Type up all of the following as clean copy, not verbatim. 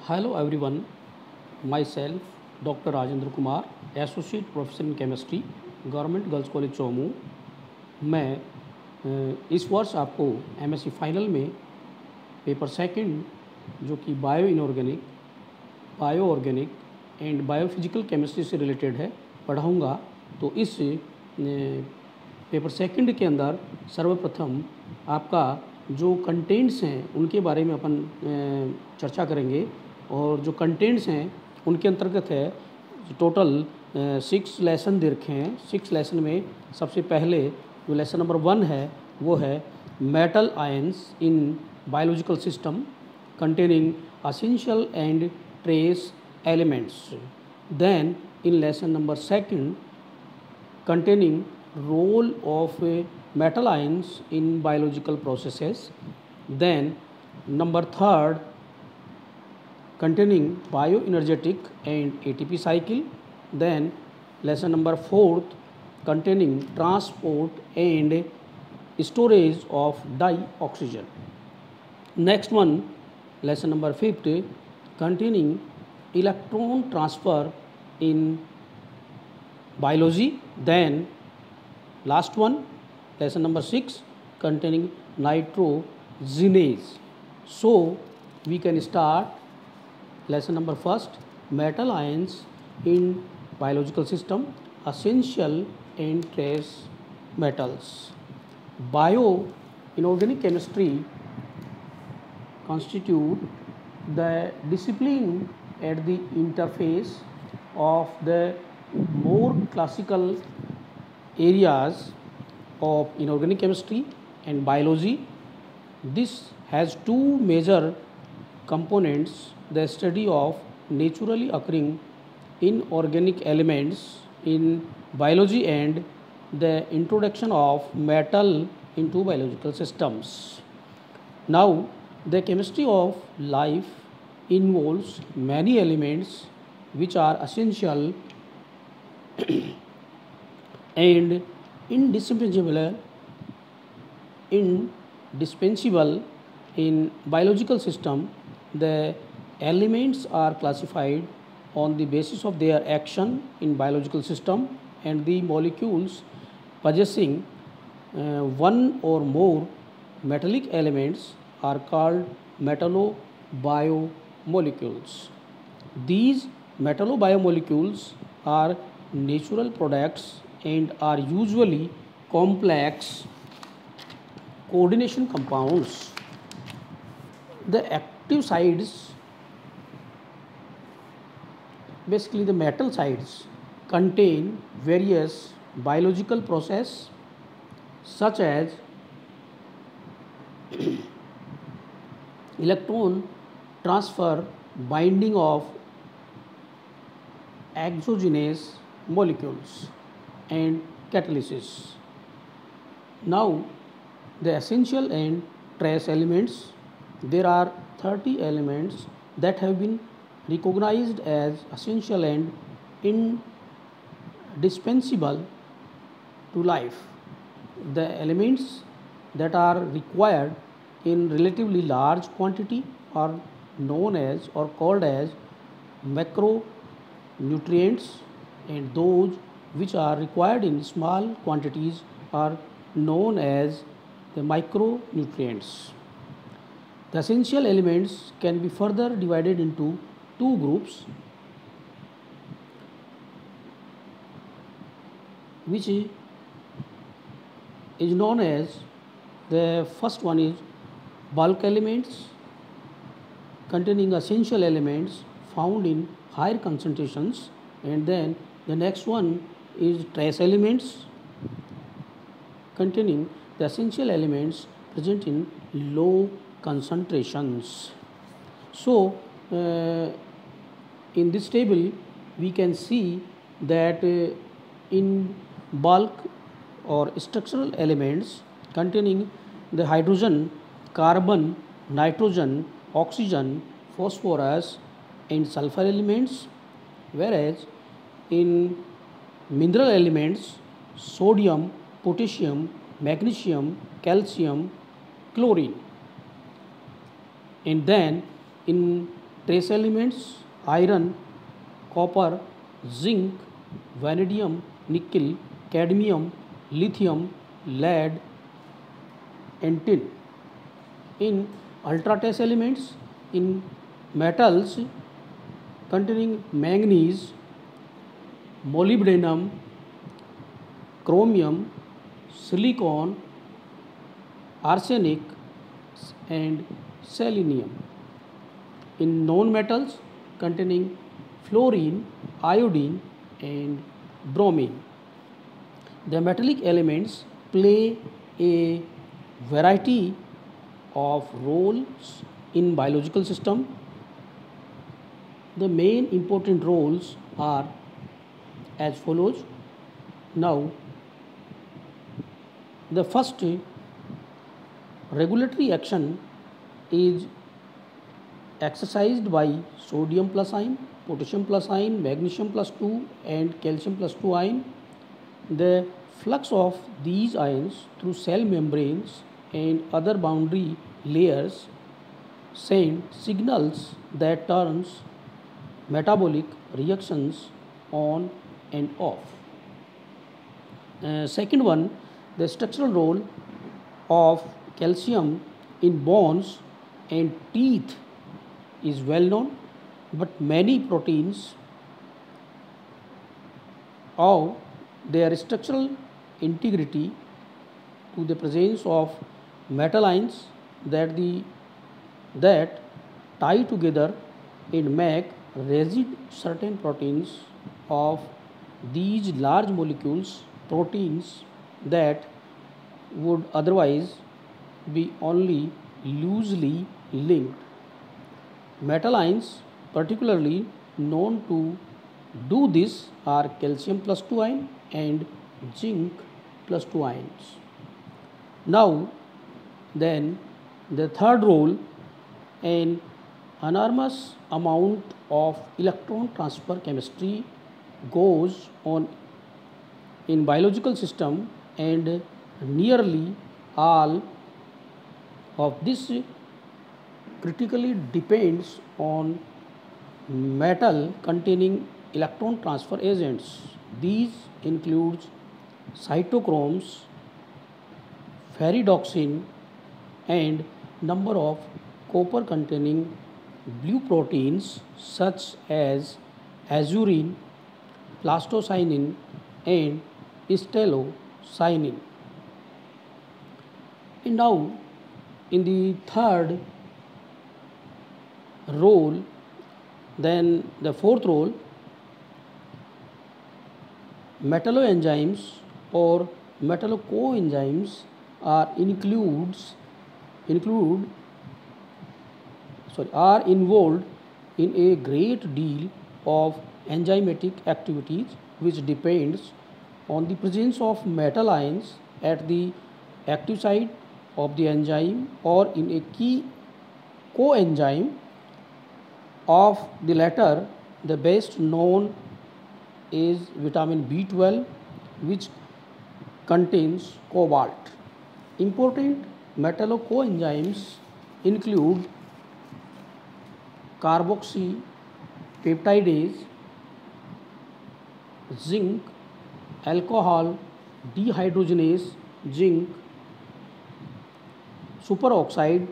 Hello everyone, myself Dr. Rajendra Kumar, Associate Professor in Chemistry, government girls college Chomu. मैं इस वर्ष आपको MSc final में पेपर सेकंड जो कि bio organic and biophysical chemistry से रिलेटेड है पढ़ाऊँगा। तो इस पेपर सेकंड के अंदर सर्वप्रथम आपका जो कंटेंट्स हैं उनके बारे में अपन चर्चा करेंगे। और जो कंटेंट्स हैं उनके अंतर्गत है टोटल 6 लेसन दे रखे हैं। 6 लेसन में सबसे पहले जो लेसन नंबर 1 है वो है metal ions in biological system containing essential and trace elements. Then in lesson number 2 containing role of metal ions in biological processes. Then number 3 containing bioenergetic and ATP cycle. Then lesson number 4 containing transport and storage of dioxygen. Next one, lesson number 5 containing electron transfer in biology. Then last one, lesson number 6 containing nitrogenase. So we can start lesson number 1, metal ions in biological system, essential and trace metals. Bio inorganic chemistry constitute the discipline at the interface of the more classical areas of inorganic chemistry and biology. This has two major components: the study of naturally occurring inorganic elements in biology and the introduction of metal into biological systems. Now, the chemistry of life involves many elements which are essential and indispensable in biological system. The elements are classified on the basis of their action in biological system, and the molecules possessing one or more metallic elements are called metallobiomolecules. These metallobiomolecules are natural products and are usually complex coordination compounds. The active sites, basically the metal sites, contain various biological processes such as electron transfer, binding of exogenous molecules, and catalysis. Now, the essential and trace elements. There are 30 elements that have been recognized as essential and indispensable to life. The elements that are required in relatively large quantity are known as or called as macronutrients, and those which are required in small quantities are known as the micronutrients. The essential elements can be further divided into two groups, which is known as, the first one is bulk elements containing essential elements found in higher concentrations, and then the next one is trace elements containing the essential elements present in low concentrations. So in this table we can see that in bulk or structural elements containing the hydrogen, carbon, nitrogen, oxygen, phosphorus and sulfur elements, whereas in mineral elements sodium, potassium, magnesium, calcium, chlorine. And then in trace elements iron, copper, zinc, vanadium, nickel, cadmium, lithium, lead, and tin. In ultra trace elements, in metals containing manganese, molybdenum, chromium, silicon, arsenic, and selenium. In non-metals containing fluorine, iodine, and bromine. The metallic elements play a variety of roles in biological system. The main important roles are as follows. Now, the first regulatory action is exercised by sodium plus ion, potassium plus ion, magnesium plus 2, and calcium plus 2 ion. The flux of these ions through cell membranes and other boundary layers send signals that turns metabolic reactions on and off. Second one, the structural role of calcium in bones and teeth is well known, but many proteins owe their structural integrity to the presence of metal ions that tie together and make rigid certain proteins of these large molecules, proteins that would otherwise be only loosely linked. Metal ions, particularly known to do this, are calcium plus 2 ion and zinc plus 2 ions. Now, then, the third role, an enormous amount of electron transfer chemistry goes on in biological system, and nearly all of this critically depends on metal containing electron transfer agents. These include cytochromes, ferredoxin, and number of copper containing blue proteins such as azurin, plastocyanin, and stellocyanin. And now, in the third role, then the fourth role, metalloenzymes or metallocoenzymes are are involved in a great deal of enzymatic activities which depends on the presence of metal ions at the active site of the enzyme or in a key coenzyme of the latter. The best known is vitamin B12, which contains cobalt. Important metallocoenzymes include carboxypeptidase, zinc, alcohol dehydrogenase, zinc, superoxide,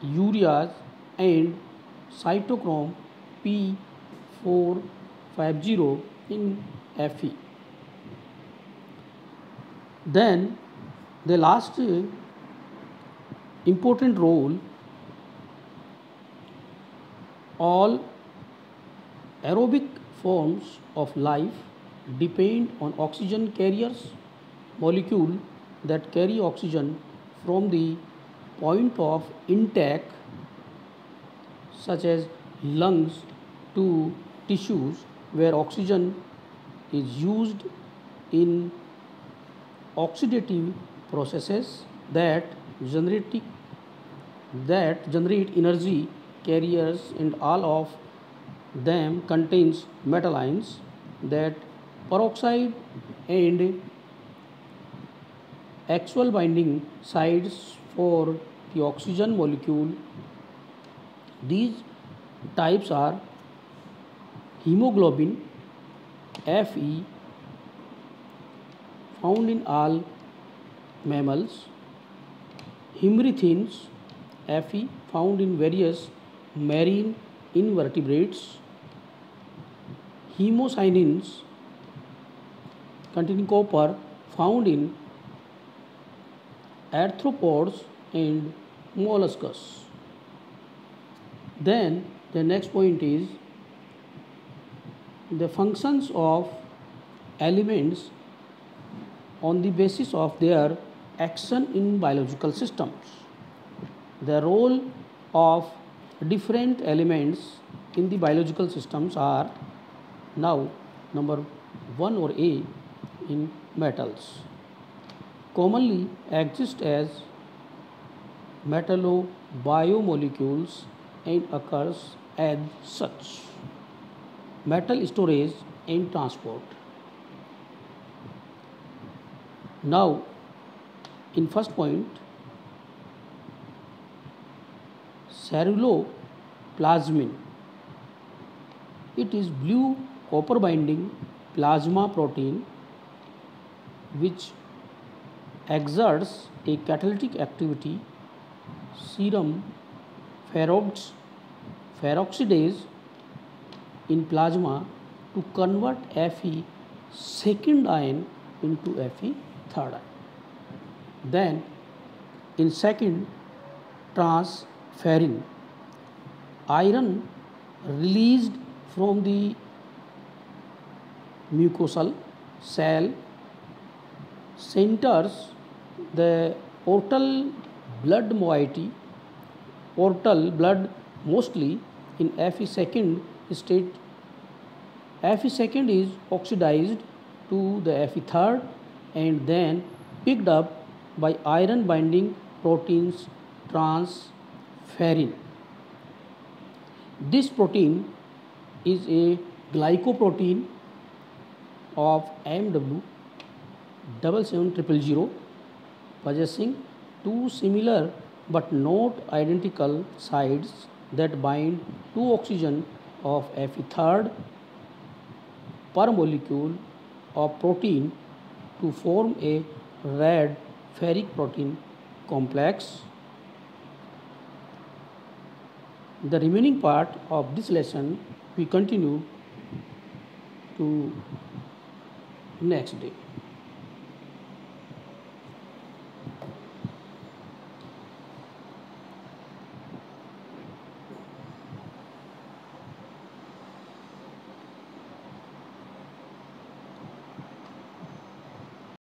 urease, and cytochrome P450 in Fe. Then the last important role, all aerobic forms of life depend on oxygen carriers, molecule that carry oxygen from the point of intake such as lungs to tissues where oxygen is used in oxidative processes that generate energy carriers, and all of them contains metal ions that peroxide and actual binding sites for the oxygen molecule. These types are hemoglobin Fe, found in all mammals, hemorrhines Fe, found in various marine invertebrates, hemocyanins containing copper, found in arthropods and molluscs. Then the next point is the functions of elements on the basis of their action in biological systems. The role of different elements in the biological systems are now number 1 or A in metals. Commonly exist as metallobiomolecules and occurs as such. Metal storage and transport. Now, in first point, ceruloplasmin. It is blue copper binding plasma protein which exerts a catalytic activity. Serum peroxidase in plasma to convert Fe second ion into Fe third ion. Then in second, transferrin, iron released from the mucosal cell centers the portal blood moiety, portal blood mostly in Fe second state. Fe second is oxidized to the Fe third and then picked up by iron binding proteins transferrin. This protein is a glycoprotein of MW 77000 possessing two similar but not identical sites that bind to oxygen of Fe third per molecule of protein to form a red ferric protein complex. The remaining part of this lesson we continue to next day.